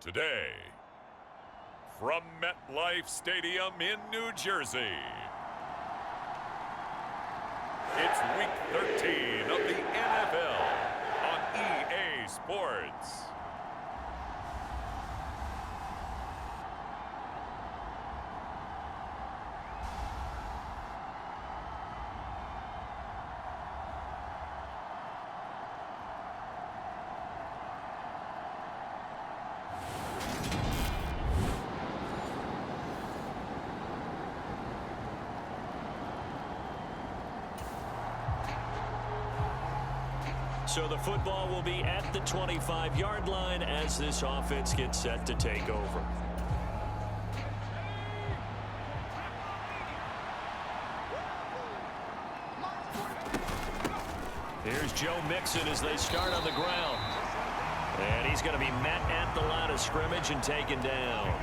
Today, from MetLife Stadium in New Jersey, it's Week 13 of the NFL on EA Sports. So the football will be at the 25-yard line as this offense gets set to take over. Here's Joe Mixon as they start on the ground. And he's going to be met at the line of scrimmage and taken down.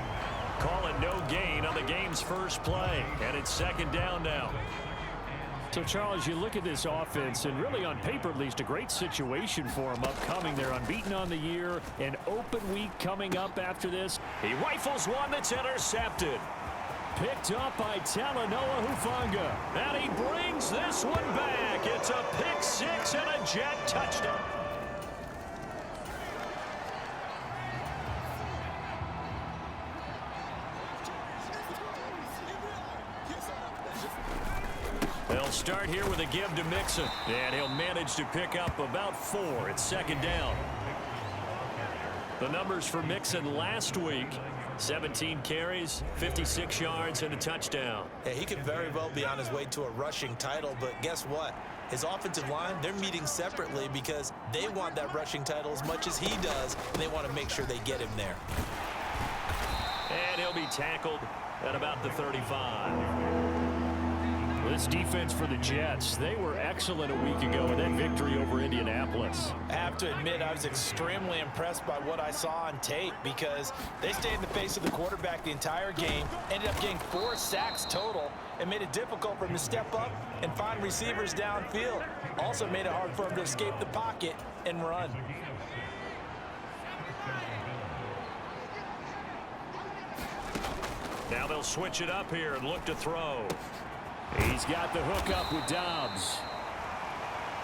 Calling no gain on the game's first play. And it's second down now. So, Charles, you look at this offense, and really on paper at least, a great situation for them upcoming. They're unbeaten on the year, an open week coming up after this. He rifles one that's intercepted. Picked up by Talanoa Hufanga. And he brings this one back. It's a pick six and a Jet touchdown. They'll start here with a give to Mixon. And he'll manage to pick up about 4. It's second down. The numbers for Mixon last week: 17 carries, 56 yards, and a touchdown. Yeah, he could very well be on his way to a rushing title, but guess what? His offensive line, they're meeting separately because they want that rushing title as much as he does, and they want to make sure they get him there. And he'll be tackled at about the 35. This defense for the Jets, they were excellent a week ago in that victory over Indianapolis. I have to admit, I was extremely impressed by what I saw on tape because they stayed in the face of the quarterback the entire game, ended up getting 4 sacks total, and made it difficult for him to step up and find receivers downfield. Also made it hard for him to escape the pocket and run. Now they'll switch it up here and look to throw. He's got the hook up with Dobbs.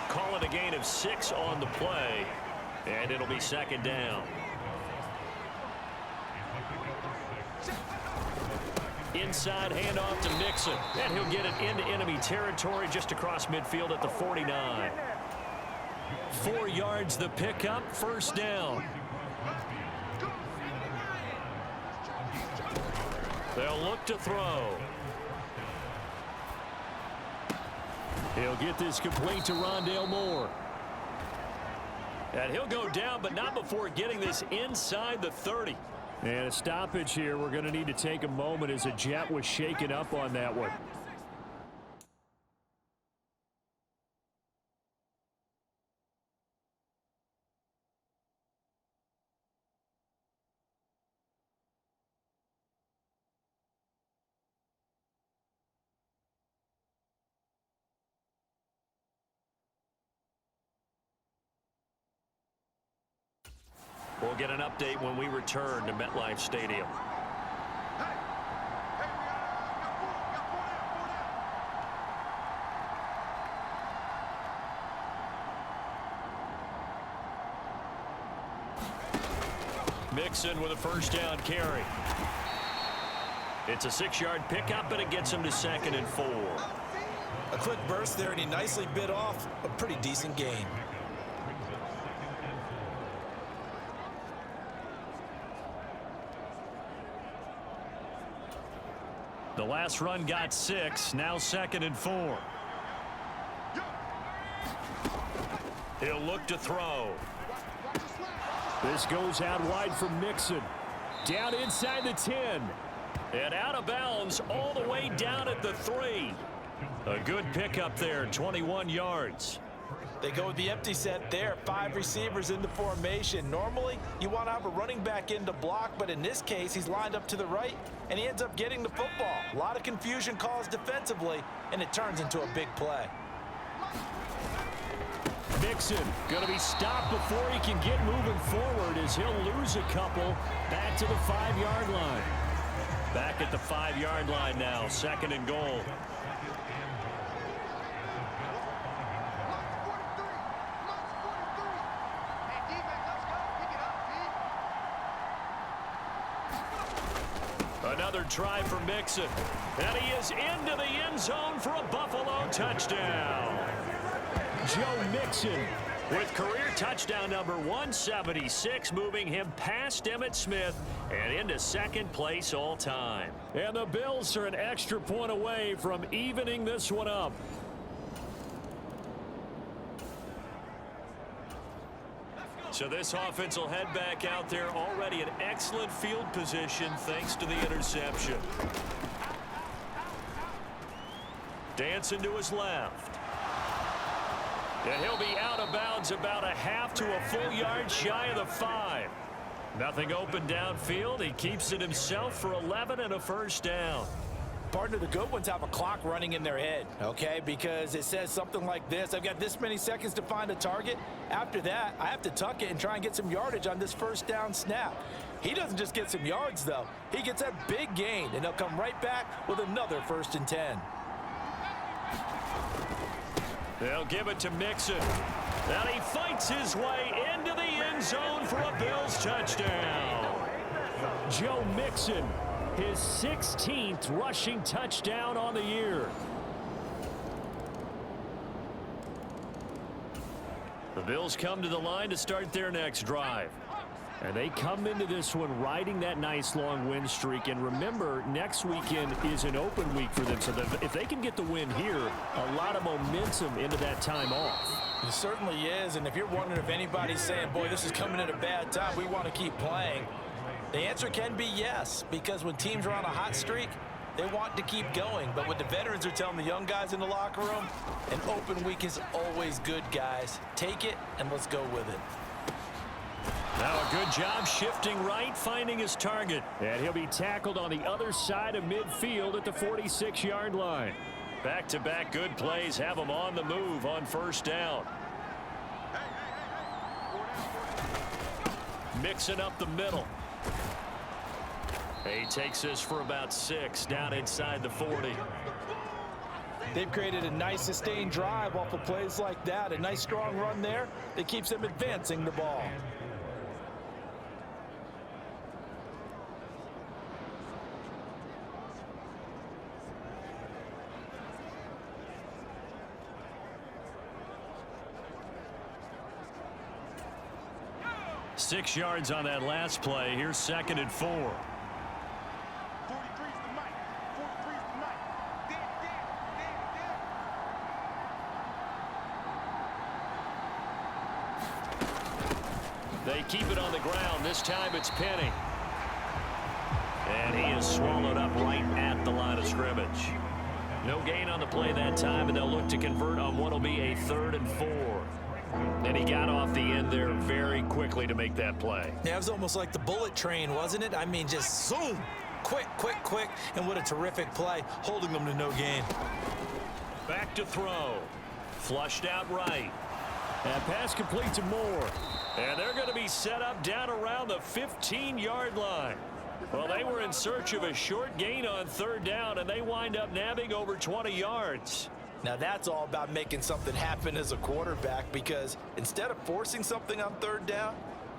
Call it a gain of 6 on the play, and it'll be second down. Inside handoff to Mixon, and he'll get it into enemy territory just across midfield at the 49. 4 yards the pickup, first down. They'll look to throw. He'll get this complete to Rondale Moore. And he'll go down, but not before getting this inside the 30. And a stoppage here. We're going to need to take a moment as a Jet was shaken up on that one. We'll get an update when we return to MetLife Stadium. Mixon with a first down carry. It's a 6-yard pickup, and it gets him to second and 4. A quick burst there, and he nicely bit off a pretty decent gain. The last run got 6, now second and 4. He'll look to throw. This goes out wide for Mixon. Down inside the 10. And out of bounds all the way down at the 3. A good pickup there, 21 yards. They go with the empty set there, 5 receivers in the formation. Normally, you want to have a running back in to block, but in this case, he's lined up to the right, and he ends up getting the football. A lot of confusion caused defensively, and it turns into a big play. Mixon going to be stopped before he can get moving forward as he'll lose a couple back to the 5-yard line. Back at the 5-yard line now, 2nd and goal. Another try for Mixon. And he is into the end zone for a Buffalo touchdown. Joe Mixon with career touchdown number 176, moving him past Emmitt Smith and into 2nd place all time. And the Bills are an extra point away from evening this one up. So this offense will head back out there already in excellent field position thanks to the interception. Dancing to his left. And he'll be out of bounds about a half to a full yard shy of the 5. Nothing open downfield. He keeps it himself for 11 and a first down. Partner, the good ones have a clock running in their head, okay? Because it says something like this: I've got this many seconds to find a target. After that, I have to tuck it and try and get some yardage on this first down snap. He doesn't just get some yards, though. He gets a big gain, and they'll come right back with another 1st and 10. They'll give it to Mixon. And he fights his way into the end zone for a Bills touchdown. Joe Mixon, his 16th rushing touchdown on the year. The Bills come to the line to start their next drive. And they come into this one riding that nice long win streak. And remember, next weekend is an open week for them. So that if they can get the win here, a lot of momentum into that time off. It certainly is. And if you're wondering if anybody's saying, boy, this is coming at a bad time, we want to keep playing, the answer can be yes. Because when teams are on a hot streak, they want to keep going. But what the veterans are telling the young guys in the locker room, an open week is always good, guys. Take it and let's go with it. Now a good job shifting right, finding his target. And he'll be tackled on the other side of midfield at the 46-yard line. Back-to-back good plays have him on the move on first down. Mixing up the middle. He takes this for about 6 down inside the 40. They've created a nice sustained drive off of plays like that. A nice strong run there that keeps them advancing the ball. Six yards on that last play. Here's 2nd and 4. 43's the mic. 43's the mic. They keep it on the ground. This time it's Penny. And he is swallowed up right at the line of scrimmage. No gain on the play that time, and they'll look to convert on what will be a 3rd and 4. And he got off the end there very quickly to make that play. Yeah, it was almost like the bullet train, wasn't it? I mean, just zoom. Quick, quick, quick. And what a terrific play, holding them to no gain. Back to throw. Flushed out right. And pass complete to Moore. And they're going to be set up down around the 15-yard line. Well, they were in search of a short gain on 3rd down, and they wind up nabbing over 20 yards. Now that's all about making something happen as a quarterback, because instead of forcing something on 3rd down,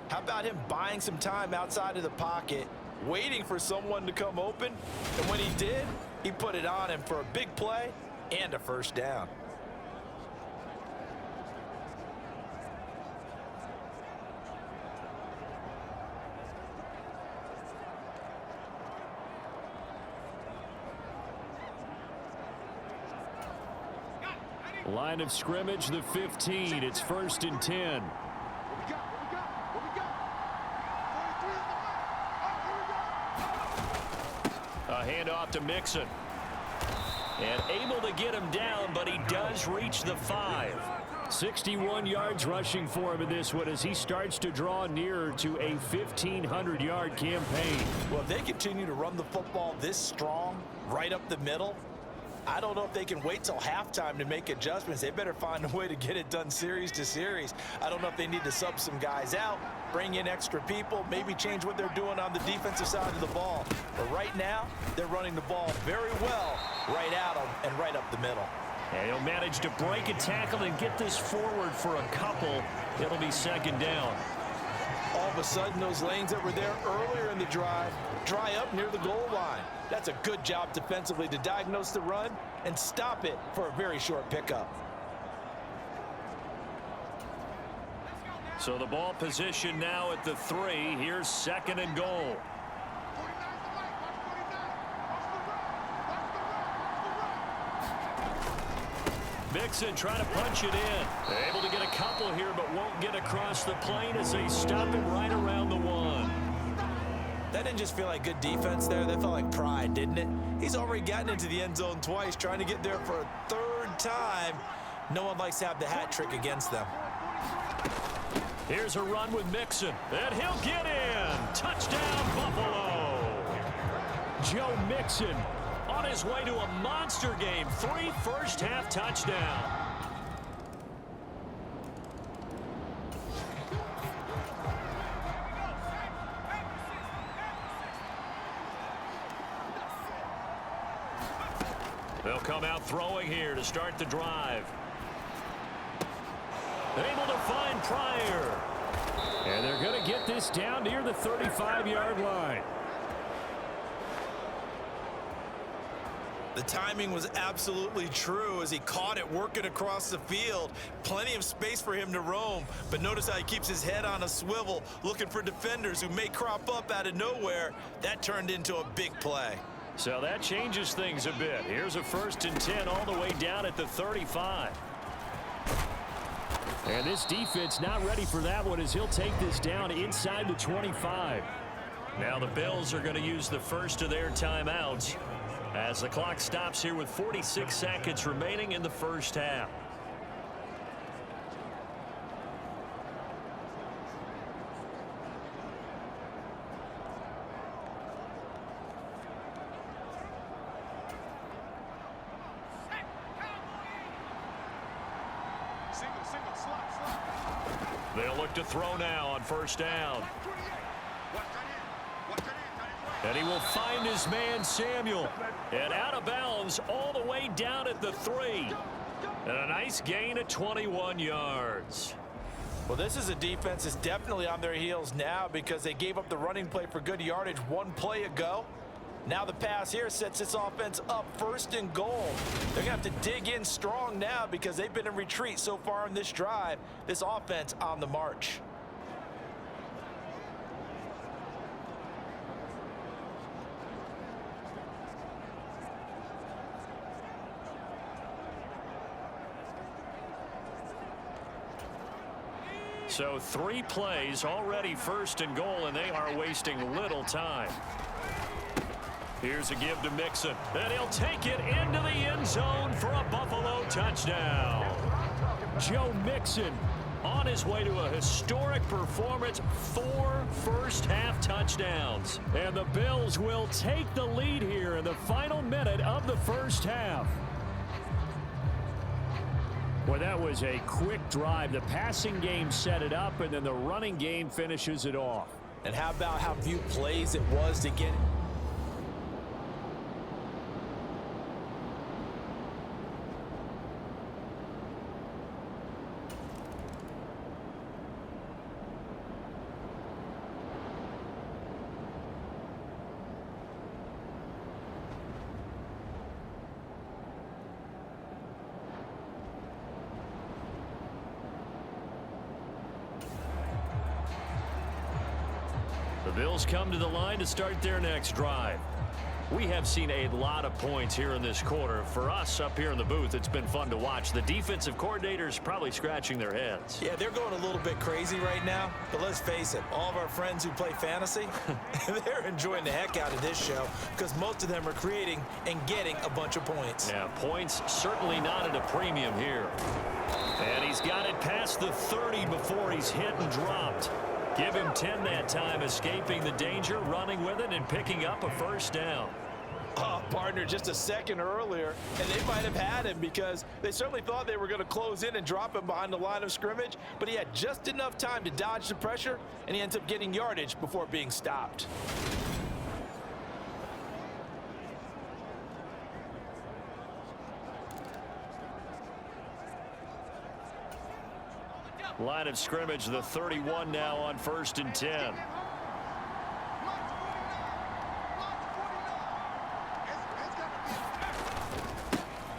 how about him buying some time outside of the pocket, waiting for someone to come open, and when he did, he put it on him for a big play and a 1st down. Line of scrimmage, the 15. It's 1st and 10. A handoff to Mixon. And able to get him down, but he does reach the 5. 61 yards rushing for him in this one as he starts to draw nearer to a 1,500-yard campaign. Well, if they continue to run the football this strong, right up the middle, I don't know if they can wait till halftime to make adjustments. They better find a way to get it done series to series. I don't know if they need to sub some guys out, bring in extra people, maybe change what they're doing on the defensive side of the ball. But right now, they're running the ball very well right at them and right up the middle. And he'll manage to break a tackle and get this forward for a couple. It'll be second down. All of a sudden, those lanes that were there earlier in the drive dry up near the goal line. That's a good job defensively to diagnose the run and stop it for a very short pickup. So the ball position now at the 3. Here's second and goal. Mixon trying to punch it in. Able to get a couple here, but won't get across the plane as they stop him right around the 1. That didn't just feel like good defense there. That felt like pride, didn't it? He's already gotten into the end zone twice, trying to get there for a third time. No one likes to have the hat trick against them. Here's a run with Mixon, and he'll get in. Touchdown, Buffalo. Joe Mixon on his way to a monster game. 3 first-half touchdowns. They'll come out throwing here to start the drive. Able to find Pryor. And they're going to get this down near the 35-yard line. The timing was absolutely true as he caught it working across the field. Plenty of space for him to roam, but notice how he keeps his head on a swivel looking for defenders who may crop up out of nowhere. That turned into a big play. So that changes things a bit. Here's a 1st and 10 all the way down at the 35. And this defense not ready for that one as he'll take this down inside the 25. Now the Bills are going to use the first of their timeouts as the clock stops here with 46 seconds remaining in the first half. They'll look to throw now on first down. And he will find his man Samuel. And out of bounds all the way down at the 3. And a nice gain of 21 yards. Well, this is a defense that's definitely on their heels now because they gave up the running play for good yardage one play ago. Now the pass here sets this offense up 1st and goal. They're going to have to dig in strong now because they've been in retreat so far in this drive. This offense on the march. So 3 plays already 1st and goal, and they are wasting little time. Here's a give to Mixon, and he'll take it into the end zone for a Buffalo touchdown. Joe Mixon On his way to a historic performance, 4 first-half touchdowns. And the Bills will take the lead here in the final minute of the first half. Well, that was a quick drive. The passing game set it up, and then the running game finishes it off. And how about how few plays it was to get The Bills come to the line to start their next drive. We have seen a lot of points here in this quarter. For us up here in the booth, it's been fun to watch. The defensive coordinators probably scratching their heads. Yeah, they're going a little bit crazy right now. But let's face it, all of our friends who play fantasy, they're enjoying the heck out of this show because most of them are creating and getting a bunch of points. Yeah, points certainly not at a premium here. And he's got it past the 30 before he's hit and dropped. Give him 10 that time, escaping the danger, running with it, and picking up a first down. Partner, just a second earlier, and they might have had him because they certainly thought they were going to close in and drop him behind the line of scrimmage, but he had just enough time to dodge the pressure, and he ends up getting yardage before being stopped. Line of scrimmage, the 31 now on 1st and 10.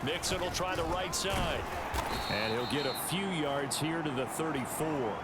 Mixon will try the right side. And he'll get a few yards here to the 34.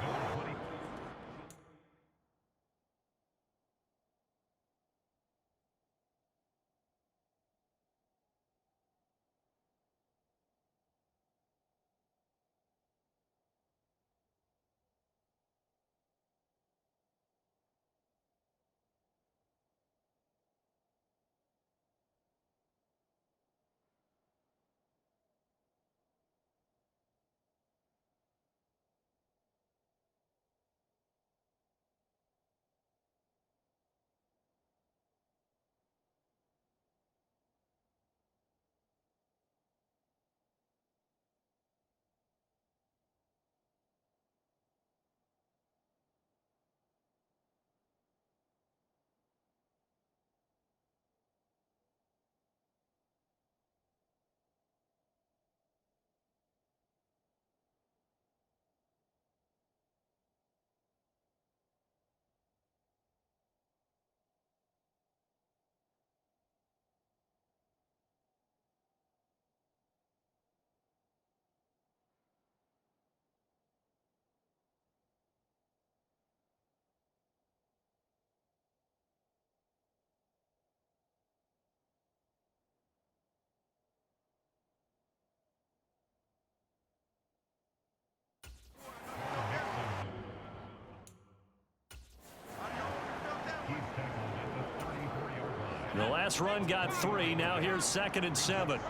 The last run got 3. Now here's 2nd and 7.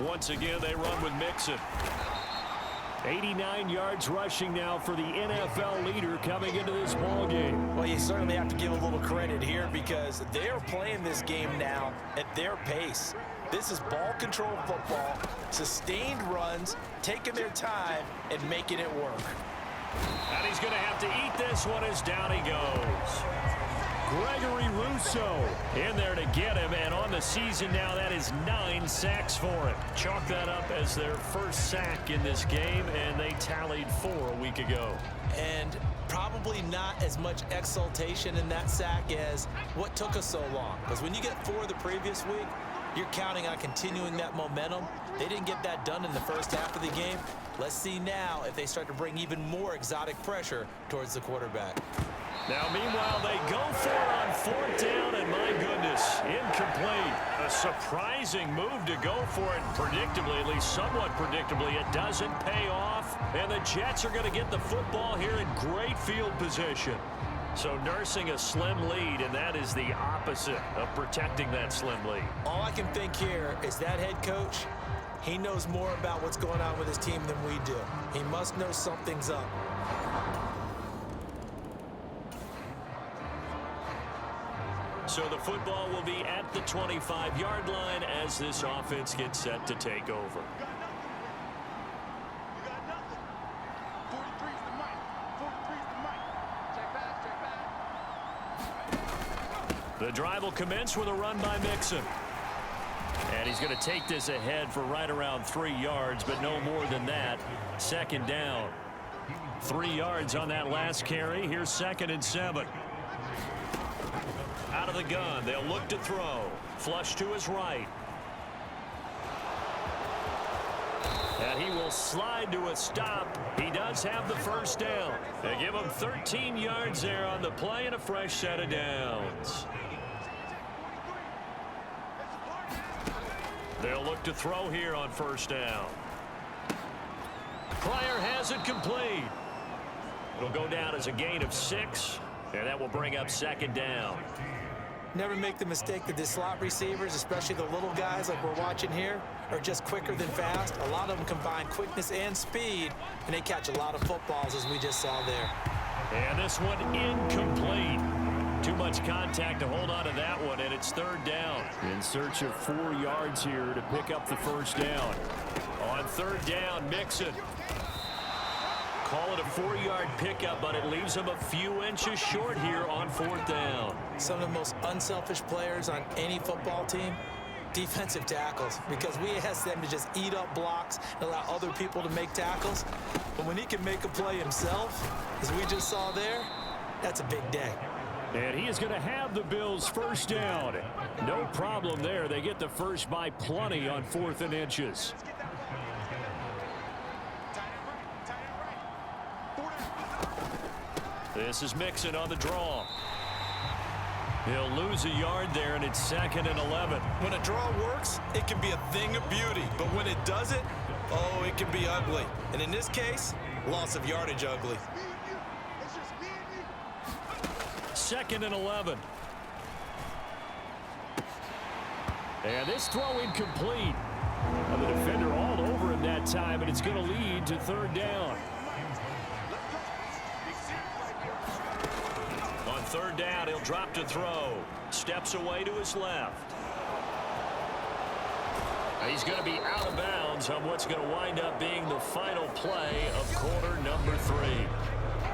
Once again, they run with Mixon. 89 yards rushing now for the NFL leader coming into this ballgame. Well, you certainly have to give a little credit here because they're playing this game now at their pace. This is ball control football, sustained runs, taking their time, and making it work. And he's going to have to eat this one as down he goes. Gregory Rousseau In there to get him, and on the season now, that is 9 sacks for him. Chalk that up as their first sack in this game, and they tallied 4 a week ago. And probably not as much exultation in that sack as what took us so long. Because when you get 4 the previous week, you're counting on continuing that momentum. They didn't get that done in the first half of the game. Let's see now if they start to bring even more exotic pressure towards the quarterback. Now, meanwhile, they go for it on 4th down, and my goodness, incomplete. A surprising move to go for it, predictably, at least somewhat predictably. It doesn't pay off, and the Jets are going to get the football here in great field position. So nursing a slim lead, and that is the opposite of protecting that slim lead. All I can think here is that head coach, he knows more about what's going on with his team than we do. He must know something's up. So the football will be at the 25-yard line as this offense gets set to take over. The drive will commence with a run by Mixon. And he's going to take this ahead for right around 3 yards, but no more than that. 2nd down. 3 yards on that last carry. Here's 2nd and 7. Out of the gun, they'll look to throw. Flush to his right. And he will slide to a stop. He does have the first down. They give him 13 yards there on the play and a fresh set of downs. They'll look to throw here on 1st down. Pryor has it complete. It'll go down as a gain of 6, and that will bring up 2nd down. Never make the mistake that the slot receivers, especially the little guys like we're watching here, are just quicker than fast. A lot of them combine quickness and speed, and they catch a lot of footballs as we just saw there. And this one incomplete. Too much contact to hold on to that one, and it's third down. In search of 4 yards here to pick up the first down. On third down, Mixon. Call it a 4-yard pickup, but it leaves him a few inches short here on fourth down. Some of the most unselfish players on any football team, defensive tackles, because we ask them to just eat up blocks and allow other people to make tackles. But when he can make a play himself, as we just saw there, that's a big day. And he is going to have the Bills first down. No problem there. They get the first by plenty on 4th and inches. This is Mixon on the draw. He'll lose a yard there, and it's 2nd and 11. When a draw works, it can be a thing of beauty. But when it doesn't, oh, it can be ugly. And in this case, loss of yardage ugly. 2nd and 11. And this throw incomplete. And the defender all over him that time, and it's going to lead to third down. On third down, he'll drop to throw. Steps away to his left. He's going to be out of bounds on what's going to wind up being the final play of quarter number 3.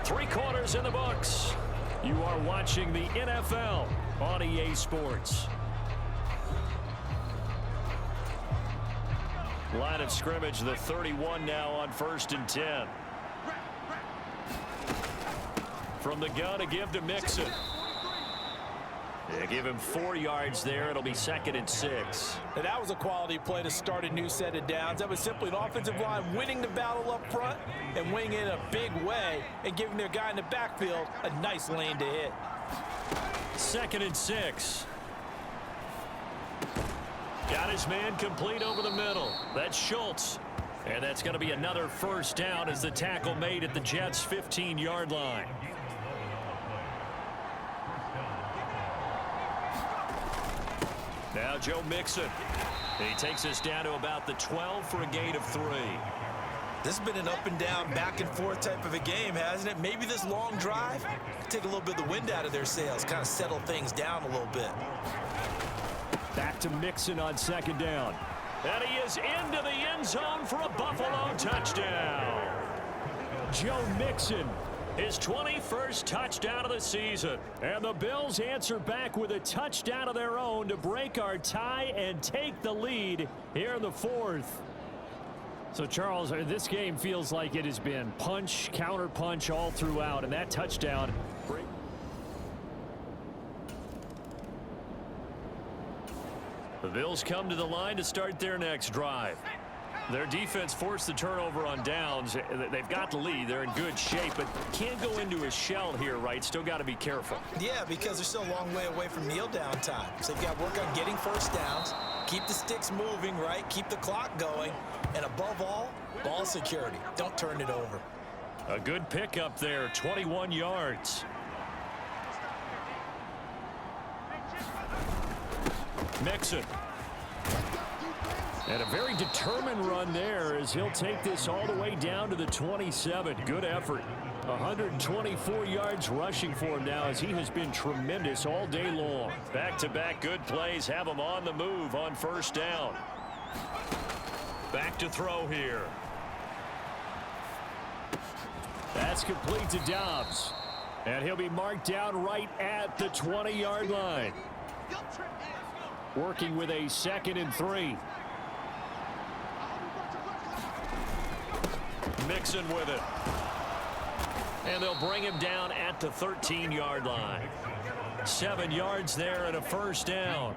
3 quarters in the books. You are watching the NFL on EA Sports. Line of scrimmage, the 31 now on 1st and 10. From the gun, a give to Mixon. They give him 4 yards there. It'll be 2nd and 6. Now, that was a quality play to start a new set of downs. That was simply an offensive line winning the battle up front and winning in a big way and giving their guy in the backfield a nice lane to hit. 2nd and 6. Got his man complete over the middle. That's Schultz. And that's going to be another first down as the tackle made at the Jets' 15-yard line. Now Joe Mixon. He takes us down to about the 12 for a gain of 3. This has been an up and down, back and forth type of a game, hasn't it? Maybe this long drive take a little bit of the wind out of their sails, kind of settle things down a little bit. Back to Mixon on 2nd down. And he is into the end zone for a Buffalo touchdown. Joe Mixon. His 21st touchdown of the season. And the Bills answer back with a touchdown of their own to break our tie and take the lead here in the 4th. So, Charles, this game feels like it has been punch, counter punch all throughout, and that touchdown. The Bills come to the line to start their next drive. Their defense forced the turnover on downs. They've got the lead. They're in good shape, but can't go into a shell here, right? Still got to be careful. Yeah, because they're still a long way away from kneel down time. So they've got to work on getting first downs, keep the sticks moving, right? Keep the clock going, and above all, ball security. Don't turn it over. A good pickup there, 21 yards. Mixon. And a very determined run there as he'll take this all the way down to the 27. Good effort. 124 yards rushing for him now as he has been tremendous all day long. Back-to-back good plays have him on the move on first down. Back to throw here. That's complete to Dobbs. And he'll be marked down right at the 20-yard line. Working with a 2nd and 3. Mixon with it. And they'll bring him down at the 13-yard line. 7 yards there and a first down.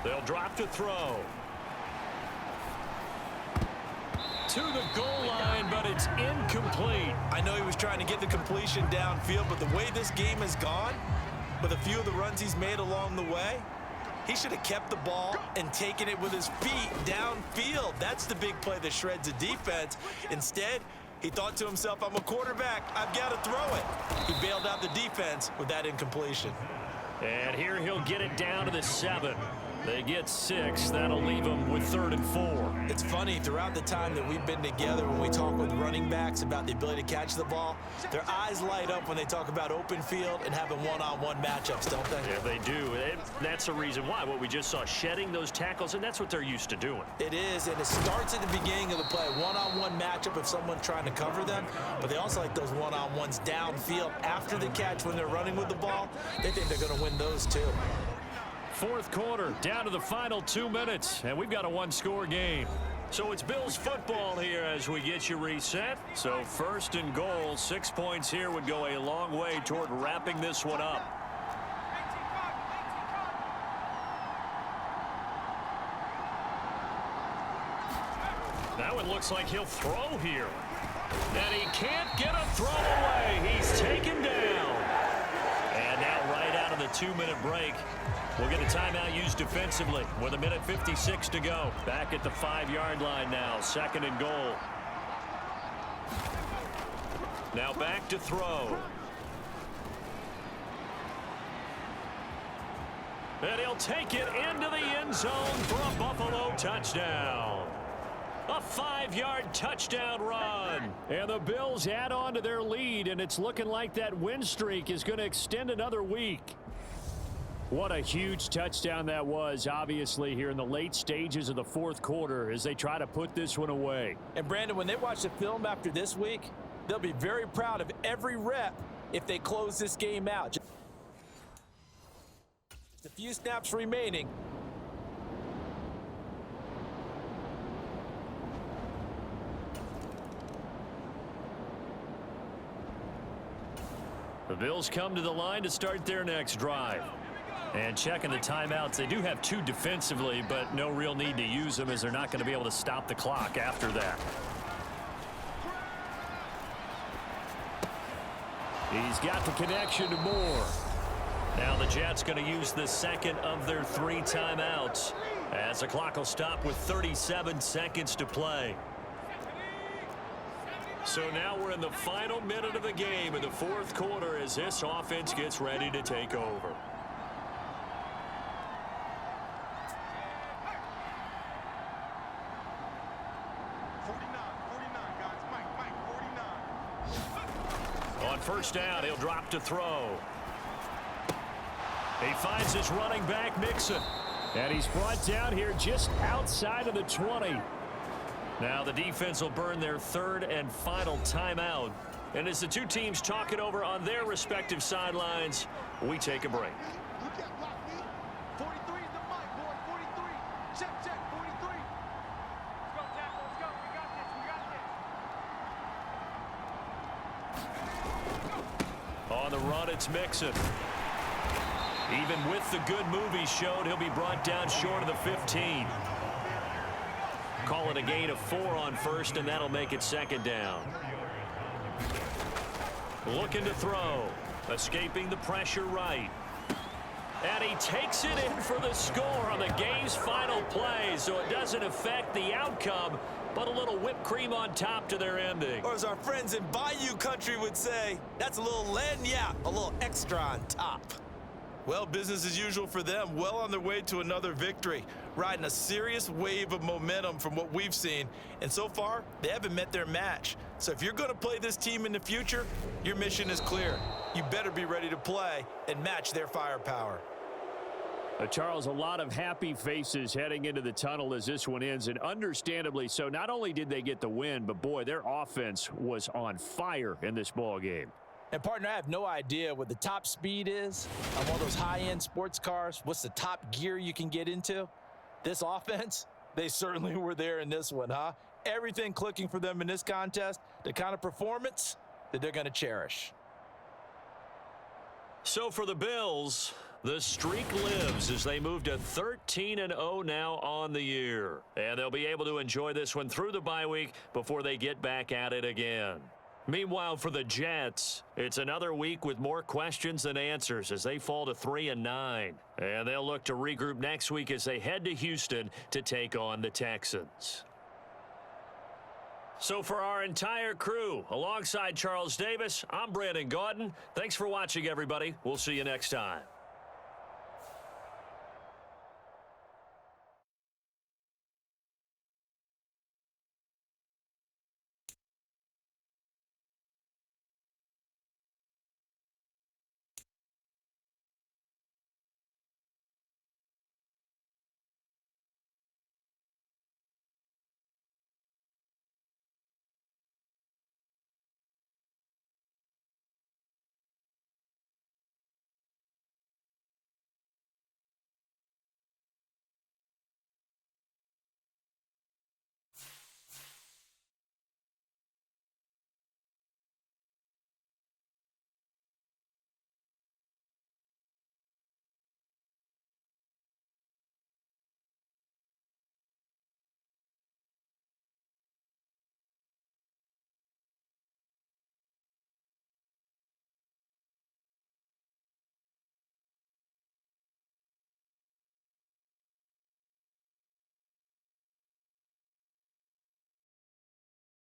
They'll drop to throw. To the goal line, but it's incomplete. I know he was trying to get the completion downfield, but the way this game has gone, with a few of the runs he's made along the way, he should have kept the ball and taken it with his feet downfield. That's the big play that shreds the defense. Instead, he thought to himself, I'm a quarterback. I've got to throw it. He bailed out the defense with that incompletion. And here he'll get it down to the 7. They get 6. That'll leave them with 3rd and 4. It's funny, throughout the time that we've been together, when we talk with running backs about the ability to catch the ball, their eyes light up when they talk about open field and having one-on-one matchups, don't they? Yeah, they do. And that's the reason why. What we just saw, shedding those tackles, and that's what they're used to doing. It is, and it starts at the beginning of the play. One-on-one matchup if someone's trying to cover them, but they also like those one-on-ones downfield after the catch when they're running with the ball. They think they're going to win those too. 4th quarter, down to the final 2 minutes, and we've got a one-score game. So it's Bills football here as we get you reset. So 1st and goal, 6 points here would go a long way toward wrapping this one up. Now it looks like he'll throw here. And he can't get a throw away. He's taken down. And now right out of the 2-minute break, we'll get a timeout used defensively with 1:56 to go. Back at the 5-yard line now, 2nd and goal. Now back to throw. And he'll take it into the end zone for a Buffalo touchdown. A 5-yard touchdown run. And the Bills add on to their lead, and it's looking like that win streak is going to extend another week. What a huge touchdown that was, obviously, here in the late stages of the 4th quarter as they try to put this one away. And, Brandon, when they watch the film after this week, they'll be very proud of every rep if they close this game out. Just a few snaps remaining. The Bills come to the line to start their next drive. And checking the timeouts, they do have 2 defensively, but no real need to use them as they're not going to be able to stop the clock after that. He's got the connection to Moore. Now the Jets going to use the 2nd of their 3 timeouts as the clock will stop with 37 seconds to play. So now we're in the final minute of the game in the 4th quarter as this offense gets ready to take over. On 1st down, he'll drop to throw. He finds his running back, Mixon. And he's brought down here just outside of the 20. Now the defense will burn their 3rd and final timeout. And as the 2 teams talk it over on their respective sidelines, we take a break. Look at block me. 43 is the mic, boy. 43. Check, 43. Let's go, Tackle. Let's go. We got this. On the run, it's Mixon. Even with the good move he showed, he'll be brought down short of the 15. Call it a gain of 4 on 1st, and that'll make it 2nd down. Looking to throw. Escaping the pressure right. And he takes it in for the score on the game's final play, so it doesn't affect the outcome, but a little whipped cream on top to their ending. Or as our friends in Bayou Country would say, that's a little lagniappe, a little extra on top. Well, business as usual for them, well on their way to another victory, riding a serious wave of momentum from what we've seen. And so far, they haven't met their match. So if you're going to play this team in the future, your mission is clear. You better be ready to play and match their firepower. Charles, a lot of happy faces heading into the tunnel as this one ends, and understandably so. Not only did they get the win, but boy, their offense was on fire in this ball game. And, partner, I have no idea what the top speed is on one of those high-end sports cars. What's the top gear you can get into? This offense, they certainly were there in this one, huh? Everything clicking for them in this contest, the kind of performance that they're going to cherish. So for the Bills, the streak lives as they move to 13-0 now on the year. And they'll be able to enjoy this one through the bye week before they get back at it again. Meanwhile, for the Jets, it's another week with more questions than answers as they fall to 3-9. And they'll look to regroup next week as they head to Houston to take on the Texans. So for our entire crew, alongside Charles Davis, I'm Brandon Gaudin. Thanks for watching, everybody. We'll see you next time.